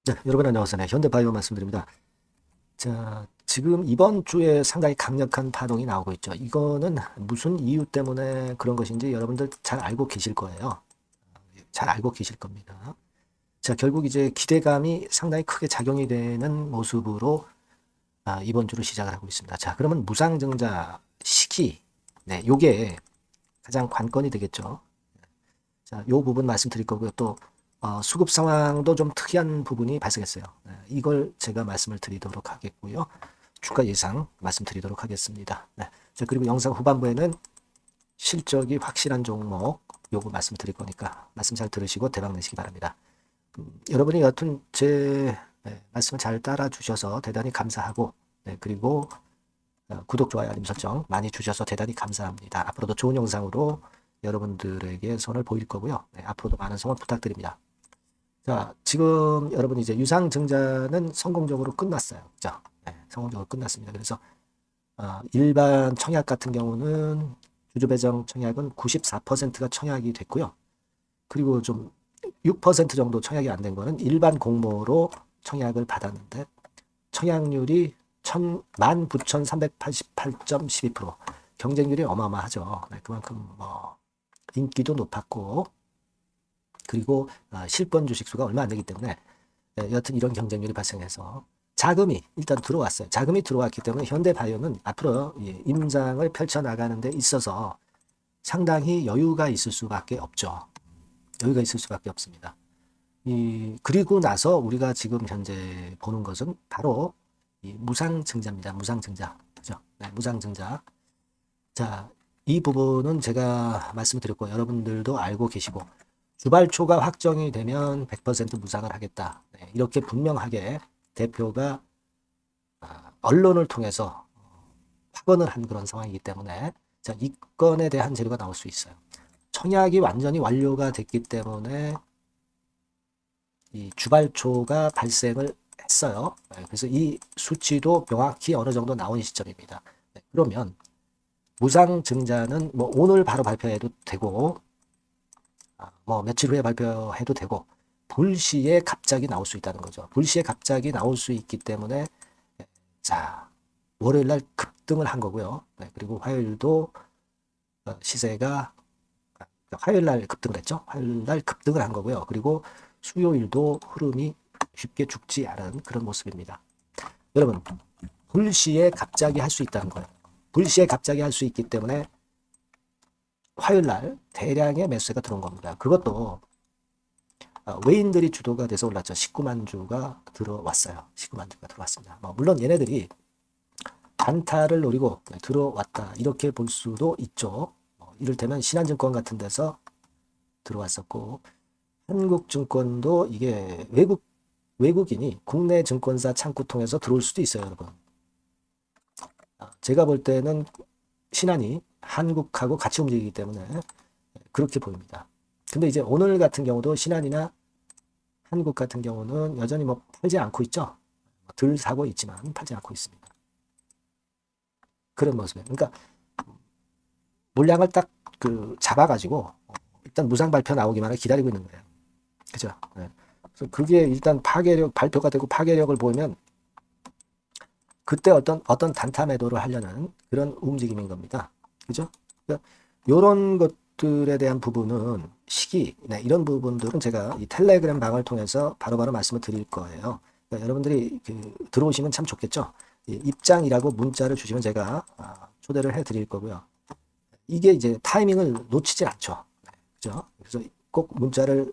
네, 여러분 안녕하세요. 네, 현대바이오 말씀드립니다. 자, 지금 이번 주에 상당히 강력한 파동이 나오고 있죠. 이거는 무슨 이유 때문에 그런 것인지 여러분들 잘 알고 계실 거예요. 잘 알고 계실 겁니다. 자, 결국 이제 기대감이 상당히 크게 작용이 되는 모습으로 이번 주를 시작을 하고 있습니다. 자, 그러면 무상증자 시기, 네, 요게 가장 관건이 되겠죠. 자, 요 부분 말씀드릴 거고요. 또 수급 상황도 좀 특이한 부분이 발생했어요. 네, 이걸 제가 말씀을 드리도록 하겠고요. 주가 예상 말씀드리도록 하겠습니다. 네. 자, 그리고 영상 후반부에는 실적이 확실한 종목 요거 말씀드릴 거니까 말씀 잘 들으시고 대박 내시기 바랍니다. 여러분이 여튼 제 말씀을 잘 따라 주셔서 대단히 감사하고, 네, 그리고 구독, 좋아요, 알림 설정 많이 주셔서 대단히 감사합니다. 앞으로도 좋은 영상으로 여러분들에게 선을 보일 거고요. 네, 앞으로도 많은 성원 부탁드립니다. 자, 지금 여러분 이제 유상증자는 성공적으로 끝났어요. 그죠? 네, 성공적으로 끝났습니다. 그래서 일반 청약 같은 경우는 주주배정 청약은 94%가 청약이 됐고요. 그리고 좀 6% 정도 청약이 안 된 거는 일반 공모로 청약을 받았는데 청약률이 19,388.12%, 경쟁률이 어마어마하죠. 네, 그만큼 뭐 인기도 높았고, 그리고 실권 주식수가 얼마 안 되기 때문에 여튼 이런 경쟁률이 발생해서 자금이 일단 들어왔어요. 자금이 들어왔기 때문에 현대바이오는 앞으로 임장을 펼쳐나가는 데 있어서 상당히 여유가 있을 수밖에 없죠. 여유가 있을 수밖에 없습니다. 그리고 나서 우리가 지금 현재 보는 것은 바로 이 무상증자입니다. 무상증자. 그죠? 네, 무상증자. 자, 이 부분은 제가 말씀드렸고 여러분들도 알고 계시고, 주발초가 확정이 되면 100% 무상을 하겠다. 네, 이렇게 분명하게 대표가 언론을 통해서 확언을 한 그런 상황이기 때문에, 자, 이 건에 대한 재료가 나올 수 있어요. 청약이 완전히 완료가 됐기 때문에 이 주발초가 발생을 했어요. 네, 그래서 이 수치도 명확히 어느 정도 나온 시점입니다. 네, 그러면 무상증자는 뭐 오늘 바로 발표해도 되고, 뭐 며칠 후에 발표해도 되고, 불시에 갑자기 나올 수 있다는 거죠. 불시에 갑자기 나올 수 있기 때문에, 자, 월요일 날 급등을 한 거고요. 네, 그리고 화요일도 시세가 화요일 날 급등을 했죠. 화요일 날 급등을 한 거고요. 그리고 수요일도 흐름이 쉽게 죽지 않은 그런 모습입니다. 여러분, 불시에 갑자기 할 수 있다는 거예요. 불시에 갑자기 할 수 있기 때문에 화요일 날 대량의 매수세가 들어온 겁니다. 그것도 외인들이 주도가 돼서 올랐죠. 19만 주가 들어왔어요. 19만 주가 들어왔습니다. 물론 얘네들이 단타를 노리고 들어왔다 이렇게 볼 수도 있죠. 이를테면 신한증권 같은 데서 들어왔었고, 한국증권도 이게 외국인이 국내 증권사 창구 통해서 들어올 수도 있어요, 여러분. 제가 볼 때는 신한이 한국하고 같이 움직이기 때문에 그렇게 보입니다. 근데 이제 오늘 같은 경우도 신한이나 한국 같은 경우는 여전히 뭐 팔지 않고 있죠. 덜 사고 있지만 팔지 않고 있습니다. 그런 모습이에요. 그러니까 물량을 딱 잡아가지고 일단 무상 발표 나오기만을 기다리고 있는 거예요. 그죠? 네. 그래서 그게 일단 발표가 되고 파괴력을 보이면 그때 어떤 단타 매도를 하려는 그런 움직임인 겁니다. 그죠? 그러니까 이런 것들에 대한 부분은 시기, 네, 이런 부분들은 제가 이 텔레그램 방을 통해서 바로바로 말씀을 드릴 거예요. 그러니까 여러분들이 들어오시면 참 좋겠죠. 입장이라고 문자를 주시면 제가 초대를 해 드릴 거고요. 이게 이제 타이밍을 놓치지 않죠. 네, 그죠? 그래서 꼭 문자를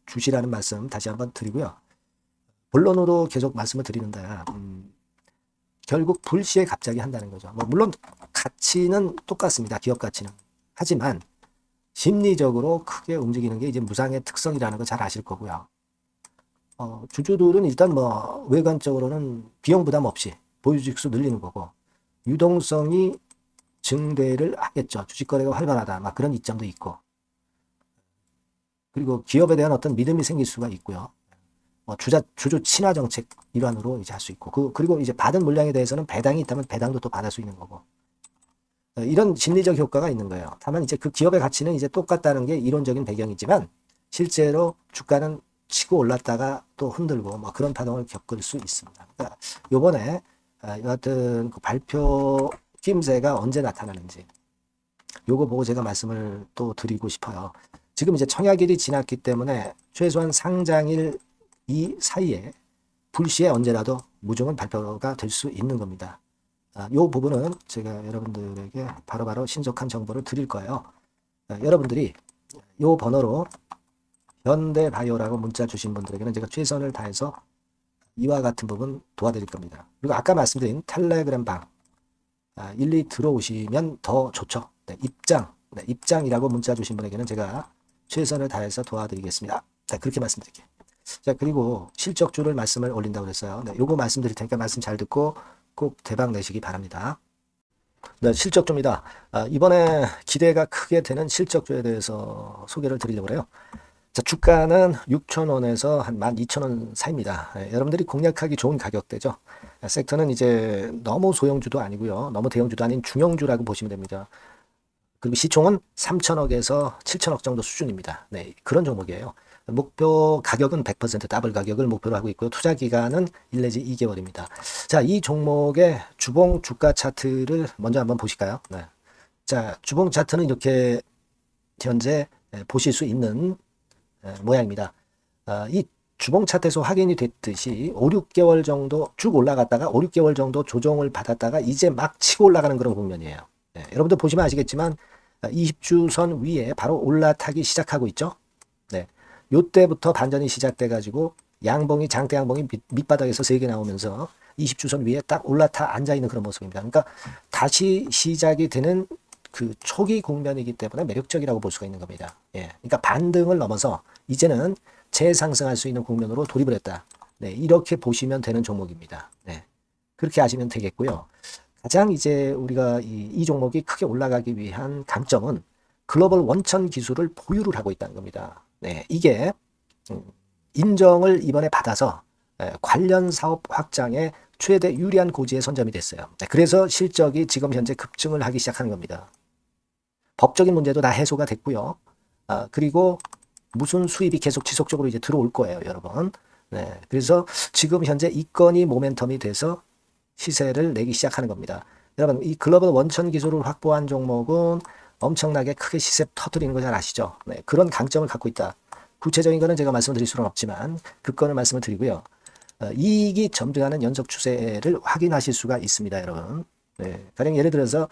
주시라는 말씀 다시 한번 드리고요. 본론으로 계속 말씀을 드리는데, 결국 불시에 갑자기 한다는 거죠. 물론 가치는 똑같습니다. 기업 가치는. 하지만 심리적으로 크게 움직이는 게 이제 무상의 특성이라는 거 잘 아실 거고요. 주주들은 일단 뭐 외관적으로는 비용 부담 없이 보유주식수 늘리는 거고, 유동성이 증대를 하겠죠. 주식 거래가 활발하다. 막 그런 이점도 있고, 그리고 기업에 대한 어떤 믿음이 생길 수가 있고요. 주주 친화 정책 일환으로 이제 할 수 있고, 그리고 이제 받은 물량에 대해서는 배당이 있다면 배당도 또 받을 수 있는 거고, 이런 심리적 효과가 있는 거예요. 다만 이제 그 기업의 가치는 이제 똑같다는 게 이론적인 배경이지만 실제로 주가는 치고 올랐다가 또 흔들고 뭐 그런 파동을 겪을 수 있습니다. 그러니까 요번에 여하튼 그 발표 끼임새가 언제 나타나는지 요거 보고 제가 말씀을 또 드리고 싶어요. 지금 이제 청약일이 지났기 때문에 최소한 상장일 이 사이에 불시에 언제라도 무조건 발표가 될 수 있는 겁니다. 요 부분은 제가 여러분들에게 바로바로 신속한 정보를 드릴 거예요. 여러분들이 요 번호로 현대바이오라고 문자 주신 분들에게는 제가 최선을 다해서 이와 같은 부분 도와드릴 겁니다. 그리고 아까 말씀드린 텔레그램 방 일리 들어오시면 더 좋죠. 네, 입장이라고 문자 주신 분에게는 제가 최선을 다해서 도와드리겠습니다. 네, 그렇게 말씀드릴게요. 자, 그리고 실적주를 말씀을 올린다고 그랬어요. 네, 요거 말씀드릴 테니까 말씀 잘 듣고 꼭 대박 내시기 바랍니다. 네, 실적주입니다. 이번에 기대가 크게 되는 실적주에 대해서 소개를 드리려고 해요. 자, 주가는 6,000원에서 한 12,000원 사이입니다. 여러분들이 공략하기 좋은 가격대죠. 섹터는 이제 너무 소형주도 아니고요. 너무 대형주도 아닌 중형주라고 보시면 됩니다. 그리고 시총은 3천억에서 7천억 정도 수준입니다. 네, 그런 종목이에요. 목표 가격은 100% 더블 가격을 목표로 하고 있고요. 투자 기간은 1 내지 2개월입니다. 자, 이 종목의 주봉 주가 차트를 먼저 한번 보실까요? 네. 자, 주봉 차트는 이렇게 현재 보실 수 있는 모양입니다. 이 주봉 차트에서 확인이 됐듯이 5, 6개월 정도 쭉 올라갔다가 5, 6개월 정도 조정을 받았다가 이제 막 치고 올라가는 그런 국면이에요. 네, 여러분들 보시면 아시겠지만 20주선 위에 바로 올라타기 시작하고 있죠. 네, 요때부터 반전이 시작돼 가지고 양봉이 장대 양봉이 밑바닥에서 3개 나오면서 20주선 위에 딱 올라타 앉아 있는 그런 모습입니다. 그러니까 다시 시작이 되는 그 초기 국면이기 때문에 매력적이라고 볼 수가 있는 겁니다. 예, 그러니까 반등을 넘어서 이제는 재상승할 수 있는 국면으로 돌입을 했다. 네, 이렇게 보시면 되는 종목입니다. 네, 그렇게 아시면 되겠고요. 가장 이제 우리가 이 종목이 크게 올라가기 위한 강점은 글로벌 원천 기술을 보유를 하고 있다는 겁니다. 네, 이게 인정을 이번에 받아서 관련 사업 확장에 최대 유리한 고지에 선점이 됐어요. 네, 그래서 실적이 지금 현재 급증을 하기 시작하는 겁니다. 법적인 문제도 다 해소가 됐고요. 그리고 무슨 수입이 계속 지속적으로 이제 들어올 거예요, 여러분. 네, 그래서 지금 현재 이 건이 모멘텀이 돼서 시세를 내기 시작하는 겁니다. 여러분, 이 글로벌 원천 기술을 확보한 종목은 엄청나게 크게 시세 터뜨리는 거 잘 아시죠? 네, 그런 강점을 갖고 있다. 구체적인 거는 제가 말씀드릴 수는 없지만 그 건을 말씀을 드리고요. 이익이 점증하는 연속 추세를 확인하실 수가 있습니다, 여러분. 네, 가령 예를 들어서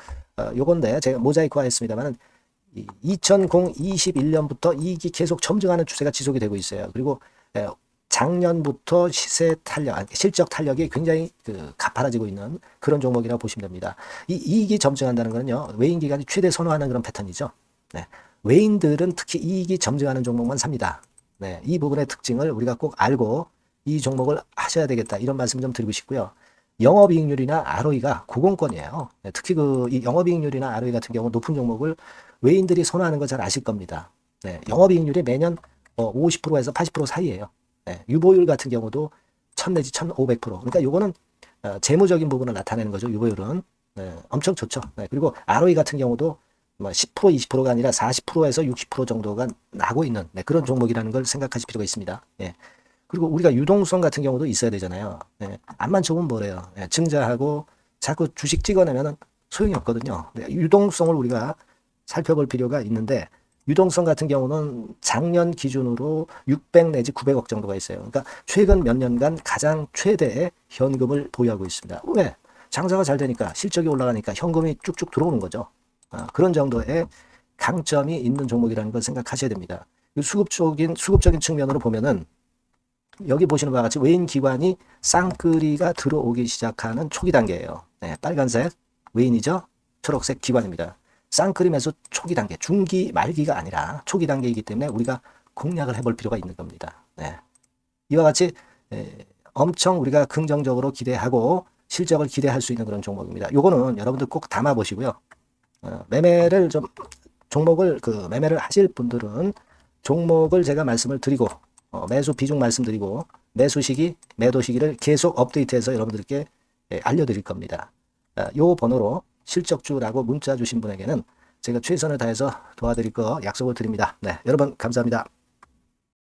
요건데 제가 모자이크화 했습니다만 2021년부터 이익이 계속 점증하는 추세가 지속이 되고 있어요. 그리고 작년부터 시세 탄력, 실적 탄력이 굉장히 가파라지고 있는 그런 종목이라고 보시면 됩니다. 이 이익이 점증한다는 거는요, 외인 기관이 최대 선호하는 그런 패턴이죠. 네, 외인들은 특히 이익이 점증하는 종목만 삽니다. 네, 이 부분의 특징을 우리가 꼭 알고 이 종목을 하셔야 되겠다, 이런 말씀 좀 드리고 싶고요. 영업이익률이나 ROE가 고공권이에요. 네, 특히 이 영업이익률이나 ROE 같은 경우 높은 종목을 외인들이 선호하는 거 잘 아실 겁니다. 네, 영업이익률이 매년 50%에서 80% 사이에요. 네, 유보율 같은 경우도 1000 내지 1500%. 그러니까 요거는 재무적인 부분을 나타내는 거죠. 유보율은. 네, 엄청 좋죠. 네, 그리고 ROE 같은 경우도 10% 20%가 아니라 40%에서 60% 정도가 나고 있는 그런 종목이라는 걸 생각하실 필요가 있습니다. 예. 그리고 우리가 유동성 같은 경우도 있어야 되잖아요. 예. 앞만 좋으면 뭐래요. 예. 증자하고 자꾸 주식 찍어내면 소용이 없거든요. 네, 유동성을 우리가 살펴볼 필요가 있는데, 유동성 같은 경우는 작년 기준으로 600 내지 900억 정도가 있어요. 그러니까 최근 몇 년간 가장 최대의 현금을 보유하고 있습니다. 왜? 장사가 잘 되니까, 실적이 올라가니까 현금이 쭉쭉 들어오는 거죠. 그런 정도의 강점이 있는 종목이라는 걸 생각하셔야 됩니다. 수급적인 측면으로 보면은 여기 보시는 바와 같이 외인 기관이 쌍끌이가 들어오기 시작하는 초기 단계예요. 네, 빨간색 외인이죠. 초록색 기관입니다. 쌍끌이 매수 초기 단계, 중기 말기가 아니라 초기 단계이기 때문에 우리가 공략을 해볼 필요가 있는 겁니다. 네. 이와 같이 엄청 우리가 긍정적으로 기대하고 실적을 기대할 수 있는 그런 종목입니다. 요거는 여러분들 꼭 담아 보시고요. 매매를 매매를 하실 분들은 종목을 제가 말씀을 드리고 매수 비중 말씀드리고 매수 시기, 매도 시기를 계속 업데이트해서 여러분들께 알려드릴 겁니다. 요 번호로 실적주라고 문자 주신 분에게는 제가 최선을 다해서 도와드릴 거 약속을 드립니다. 네, 여러분 감사합니다.